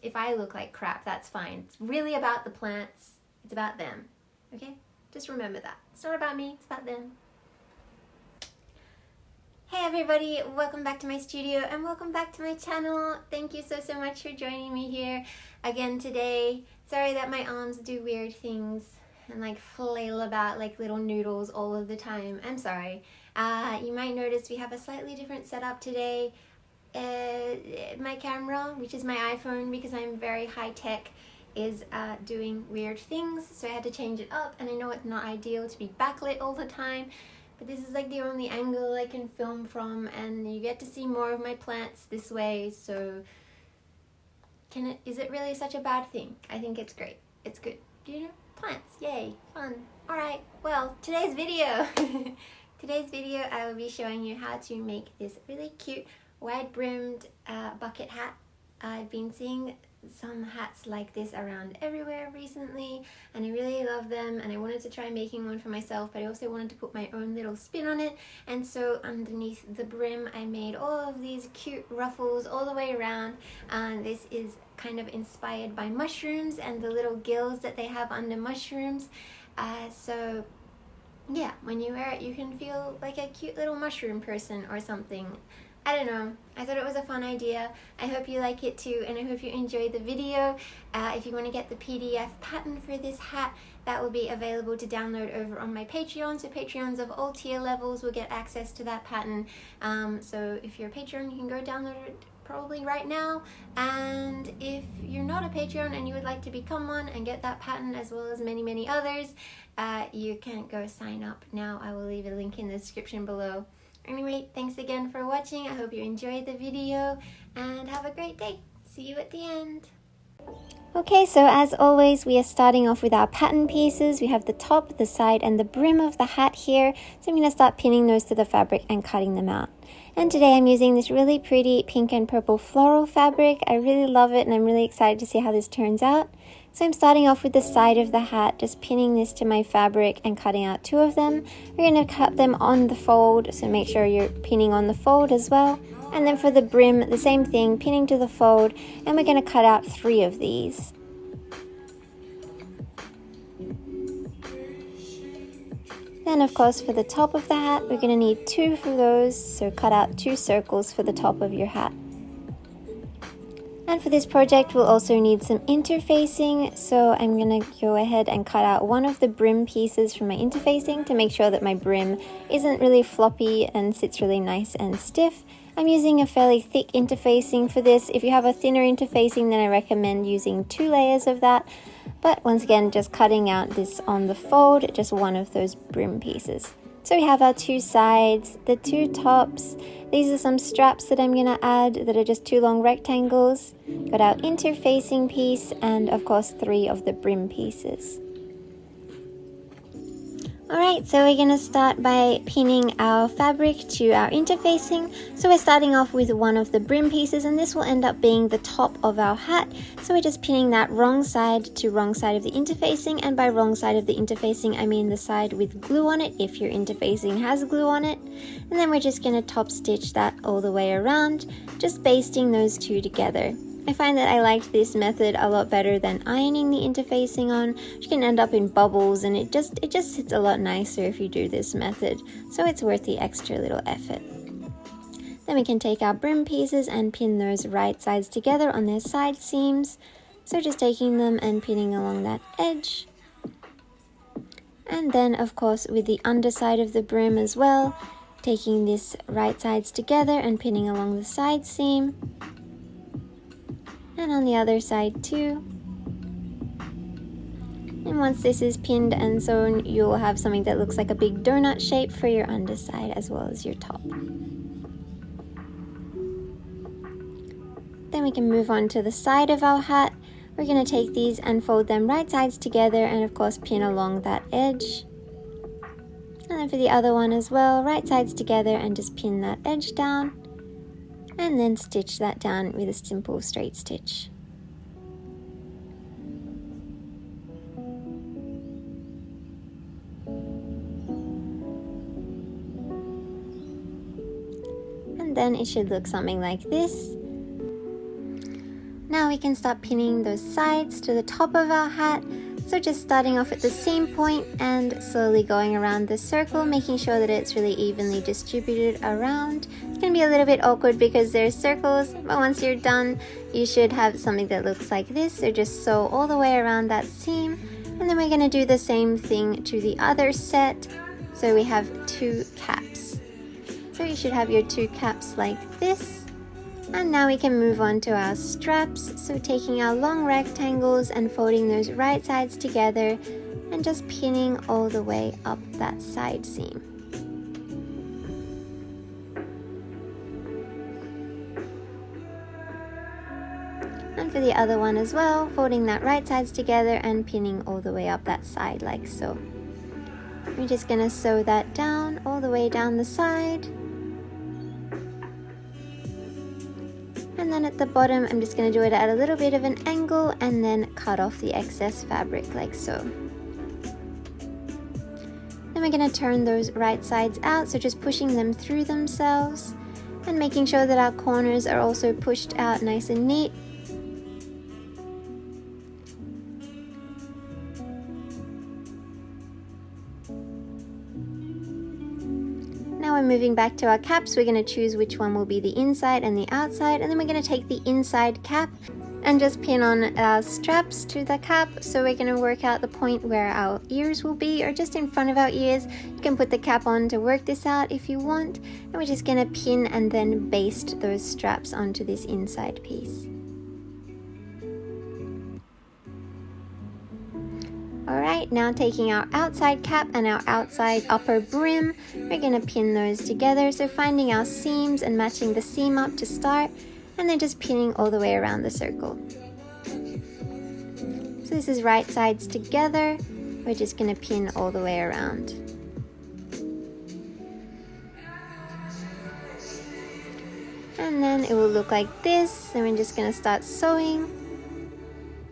if I look like crap, that's fine. It's really about the plants. It's about them. Okay? Just remember that. It's not about me, it's about them. Hey everybody, welcome back to my studio and welcome back to my channel. Thank you so much for joining me here again today. Sorry that my arms do weird things and like flail about like little noodles all of the time. I'm sorry. You might notice we have a slightly different setup today. My camera, which is my iPhone because I'm very high tech, is doing weird things, so I had to change it up, and I know it's not ideal to be backlit all the time, but this is like the only angle I can film from, and you get to see more of my plants this way, so is it really such a bad thing? I think it's great. It's good. Do you know? Plants, yay, fun. Alright, well, today's video I will be showing you how to make this really cute wide brimmed bucket hat. I've been seeing some hats like this around everywhere recently and I really love them, and I wanted to try making one for myself, but I also wanted to put my own little spin on it, and so underneath the brim I made all of these cute ruffles all the way around. This is kind of inspired by mushrooms and the little gills that they have under mushrooms, so yeah, when you wear it you can feel like a cute little mushroom person or something. I don't know, I thought it was a fun idea. I hope you like it too, and I hope you enjoyed the video. If you want to get the PDF pattern for this hat, that will be available to download over on my Patreon. So Patreons of all tier levels will get access to that pattern. So if you're a Patreon, you can go download it probably right now. And if you're not a Patreon and you would like to become one and get that pattern as well as many others, you can go sign up now. I will leave a link in the description below. Anyway, thanks again for watching. I hope you enjoyed the video and have a great day. See you at the end. Okay, so as always, we are starting off with our pattern pieces. We have the top, the side, and the brim of the hat here. So I'm going to start pinning those to the fabric and cutting them out. And today I'm using this really pretty pink and purple floral fabric. I really love it and I'm really excited to see how this turns out. So I'm starting off with the side of the hat, just pinning this to my fabric and cutting out two of them. We're going to cut them on the fold, so make sure you're pinning on the fold as well. And then for the brim, the same thing, pinning to the fold, and we're going to cut out 3 of these. Then of course for the top of the hat, we're going to need 2 for those, so cut out 2 circles for the top of your hat. And for this project we'll also need some interfacing, so I'm going to go ahead and cut out one of the brim pieces from my interfacing to make sure that my brim isn't really floppy and sits really nice and stiff. I'm using a fairly thick interfacing for this. If you have a thinner interfacing, then I recommend using 2 layers of that. But once again, just cutting out this on the fold, just one of those brim pieces. So we have our 2 sides, the 2 tops. These are some straps that I'm going to add that are just 2 long rectangles. Got our interfacing piece and of course 3 of the brim pieces. Alright, so we're going to start by pinning our fabric to our interfacing. So we're starting off with one of the brim pieces, and this will end up being the top of our hat. So we're just pinning that wrong side to wrong side of the interfacing, and by wrong side of the interfacing I mean the side with glue on it if your interfacing has glue on it. And then we're just going to top stitch that all the way around, just basting those 2 together. I find that I like this method a lot better than ironing the interfacing on, which can end up in bubbles, and it just sits a lot nicer if you do this method, so it's worth the extra little effort. Then we can take our brim pieces and pin those right sides together on their side seams, so just taking them and pinning along that edge. And then of course with the underside of the brim as well, taking this right sides together and pinning along the side seam. And on the other side too. And once this is pinned and sewn, you'll have something that looks like a big donut shape for your underside as well as your top. Then we can move on to the side of our hat. We're going to take these and fold them right sides together and of course pin along that edge. And then for the other one as well, right sides together and just pin that edge down. And then stitch that down with a simple straight stitch. And then it should look something like this. Now now we can start pinning those sides to the top of our hat. So just starting off at the seam point and slowly going around the circle, making sure that it's really evenly distributed around. It's going to be a little bit awkward because there's circles, but once you're done, you should have something that looks like this. So just sew all the way around that seam. And then we're going to do the same thing to the other set. So we have 2 caps. So you should have your 2 caps like this. And now we can move on to our straps. So taking our long rectangles and folding those right sides together and just pinning all the way up that side seam. And for the other one as well, folding that right sides together and pinning all the way up that side like so. We're just going to sew that down all the way down the side. And then at the bottom, I'm just going to do it at a little bit of an angle and then cut off the excess fabric like so. Then we're going to turn those right sides out, so just pushing them through themselves and making sure that our corners are also pushed out nice and neat. Now we're moving back to our caps. We're going to choose which one will be the inside and the outside, and then we're going to take the inside cap and just pin on our straps to the cap. So we're going to work out the point where our ears will be, or just in front of our ears. You can put the cap on to work this out if you want, and we're just going to pin and then baste those straps onto this inside piece. Alright, now taking our outside cap and our outside upper brim, we're going to pin those together. So finding our seams and matching the seam up to start, and then just pinning all the way around the circle. So this is right sides together. We're just going to pin all the way around. And then it will look like this. And we're just going to start sewing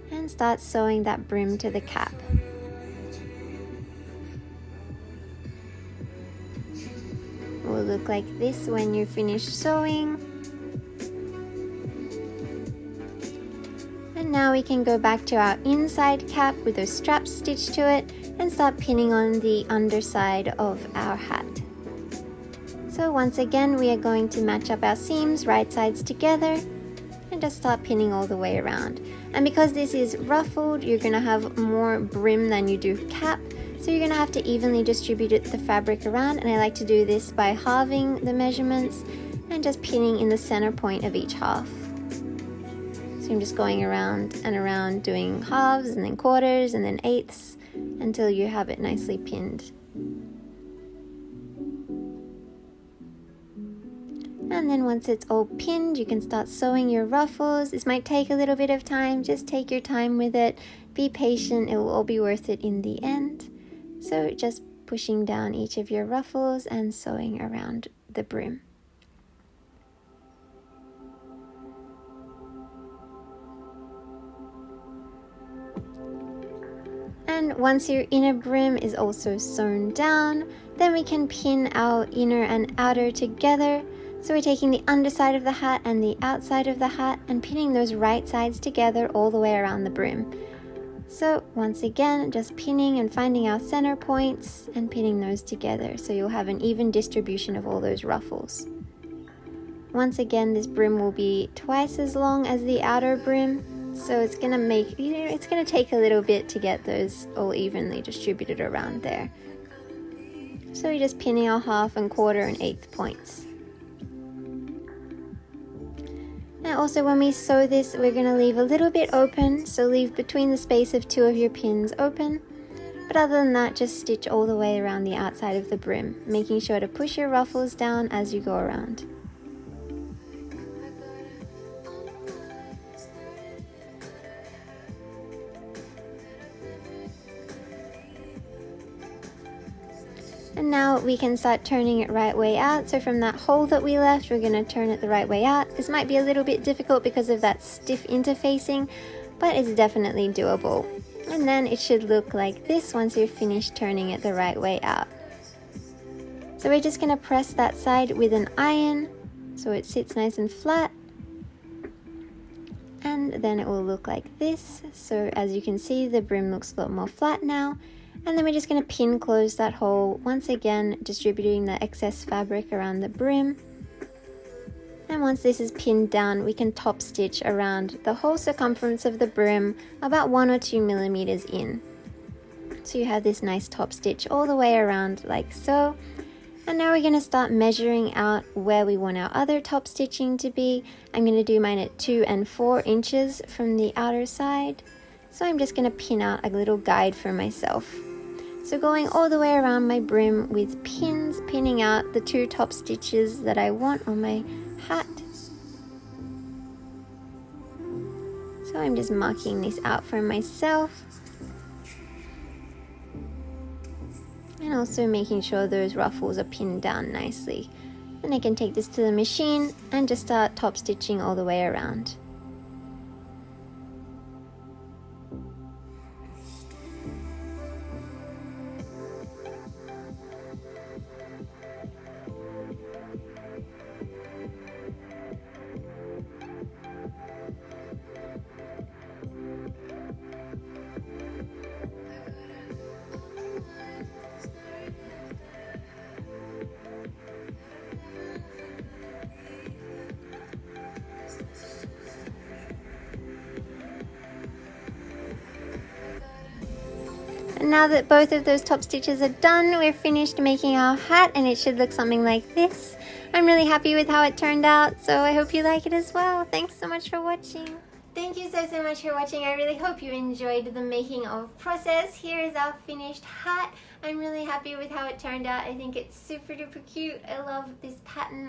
and start sewing that brim to the cap. It will look like this when you're finished sewing. And now we can go back to our inside cap with those straps stitched to it and start pinning on the underside of our hat. So once again, we are going to match up our seams, right sides together, and just start pinning all the way around. And because this is ruffled, you're going to have more brim than you do cap, so you're going to have to evenly distribute the fabric around, and I like to do this by halving the measurements and just pinning in the center point of each half. So I'm just going around and around doing halves and then quarters and then eighths until you have it nicely pinned. And then once it's all pinned, you can start sewing your ruffles. This might take a little bit of time. Just take your time with it. Be patient. It will all be worth it in the end. So just pushing down each of your ruffles and sewing around the brim. And once your inner brim is also sewn down, then we can pin our inner and outer together. So we're taking the underside of the hat and the outside of the hat and pinning those right sides together all the way around the brim. So once again, just pinning and finding our center points and pinning those together so you'll have an even distribution of all those ruffles. Once again, this brim will be twice as long as the outer brim, so it's gonna make, it's gonna take a little bit to get those all evenly distributed around there. So we're just pinning our half and quarter and eighth points. Now also when we sew this, we're going to leave a little bit open, so leave between the space of 2 of your pins open. But other than that, just stitch all the way around the outside of the brim, making sure to push your ruffles down as you go around. And now we can start turning it right way out. So from that hole that we left, we're going to turn it the right way out. This might be a little bit difficult because of that stiff interfacing, but it's definitely doable. And then it should look like this once you're finished turning it the right way out. So we're just going to press that side with an iron so it sits nice and flat. and then it will look like this. So as you can see, the brim looks a lot more flat now. And then we're just going to pin close that hole, once again distributing the excess fabric around the brim. And once this is pinned down, we can top stitch around the whole circumference of the brim about 1 or 2 millimeters in. So you have this nice top stitch all the way around like so. And now we're going to start measuring out where we want our other top stitching to be. I'm going to do mine at 2 and 4 inches from the outer side. So I'm just going to pin out a little guide for myself. So going all the way around my brim with pins, pinning out the 2 top stitches that I want on my hat. So I'm just marking this out for myself. And also making sure those ruffles are pinned down nicely. Then I can take this to the machine and just start top stitching all the way around. And now that both of those top stitches are done, we're finished making our hat, and it should look something like this. I'm really happy with how it turned out, so I hope you like it as well. Thanks so much for watching. Thank you so much for watching. I really hope you enjoyed the making of process. Here is our finished hat. I'm really happy with how it turned out. I think it's super duper cute. I love this pattern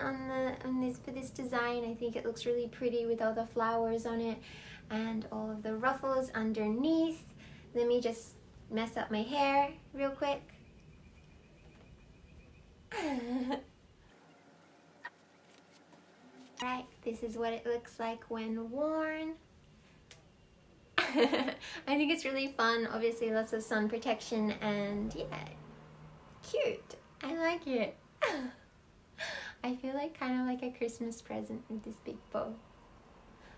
for this design. I think it looks really pretty with all the flowers on it and all of the ruffles underneath. Let me just mess up my hair real quick. Right, this is what it looks like when worn. I think it's really fun. Obviously lots of sun protection, and yeah, cute. I like it. I feel like kind of like a Christmas present with this big bow.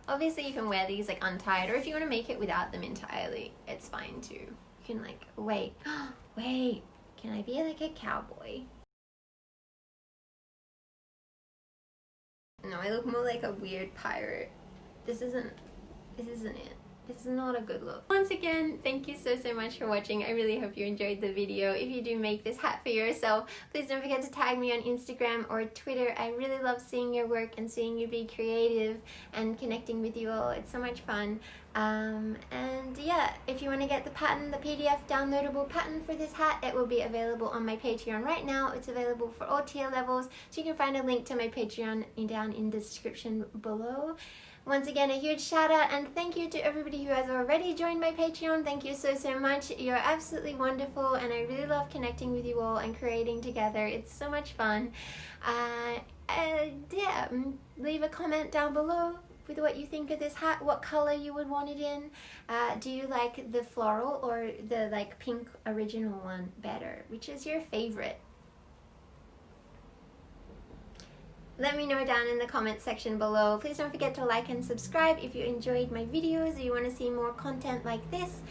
Obviously you can wear these like untied, or if you want to make it without them entirely, it's fine too. You can like, wait, can I be like a cowboy? No, I look more like a weird pirate. This isn't it. This is not a good look. Once again, thank you so much for watching. I really hope you enjoyed the video. If you do make this hat for yourself, please don't forget to tag me on Instagram or Twitter. I really love seeing your work and seeing you be creative and connecting with you all. It's so much fun. And yeah, if you want to get the pattern, the PDF downloadable pattern for this hat, it will be available on my Patreon right now. It's available for all tier levels, so you can find a link to my Patreon down in the description below. Once again, a huge shout out and thank you to everybody who has already joined my Patreon. Thank you so much. You're absolutely wonderful, and I really love connecting with you all and creating together. It's so much fun. Yeah, leave a comment down below with what you think of this hat, what color you would want it in. Do you like the floral or the like pink original one better? Which is your favorite? Let me know down in the comment section below. Please don't forget to like and subscribe if you enjoyed my videos or you want to see more content like this.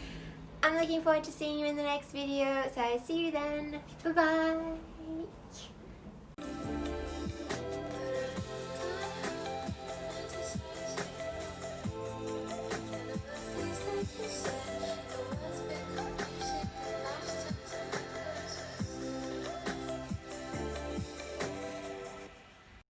I'm looking forward to seeing you in the next video, so I see you then. Bye bye.